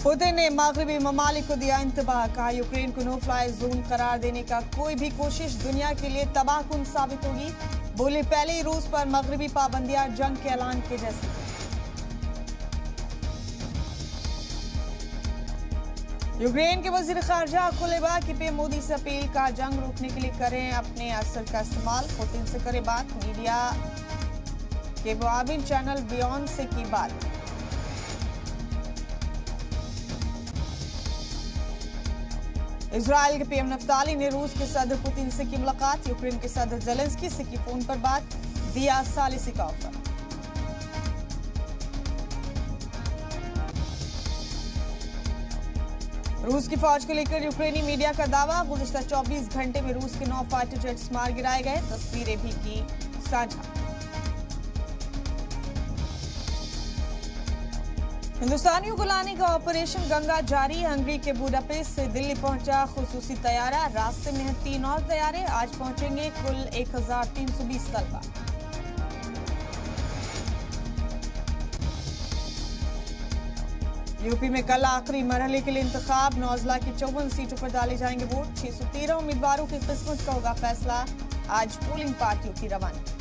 Putin ने मगरबी ममालिक को दिया इंतबाह, कहा यूक्रेन को नो फ्लाई जोन करार देने का कोई भी कोशिश दुनिया के लिए तबाहकुन साबित होगी। बोले पहले ही रूस पर मगरबी पाबंदियां जंग के ऐलान के जैसी। यूक्रेन के वजीर खारजा कुलेबा की पे मोदी से अपील, का जंग रोकने के लिए करें अपने असर का इस्तेमाल। पुतिन से करे बात, मीडिया के मुआविन चैनल बियॉन्ड से की बात। इजराइल के पीएम नफ्ताली ने रूस के सदर पुतिन से की मुलाकात। यूक्रेन के सदर जेलेंस्की से की फोन पर बात, दिया सालिसी का ऑफर। रूस की फौज को लेकर यूक्रेनी मीडिया का दावा, गुज़िश्ता 24 घंटे में रूस के 9 फाइटर जेट्स मार गिराए गए। तस्वीरें भी की साझा। हिंदुस्तानियों को लाने का ऑपरेशन गंगा जारी। हंगरी के बुडापेस्ट से दिल्ली पहुंचा खुसूसी तैयारा। रास्ते में हैं 3 और तैयारे। आज पहुंचेंगे कुल 1320 तलबा। यूपी में कल आखिरी मरहले के लिए इंतखाब। 9 अजला की 54 सीटों पर डाले जाएंगे वोट। 613 उम्मीदवारों की किस्मत का होगा फैसला। आज पोलिंग पार्टियों की रवानगी।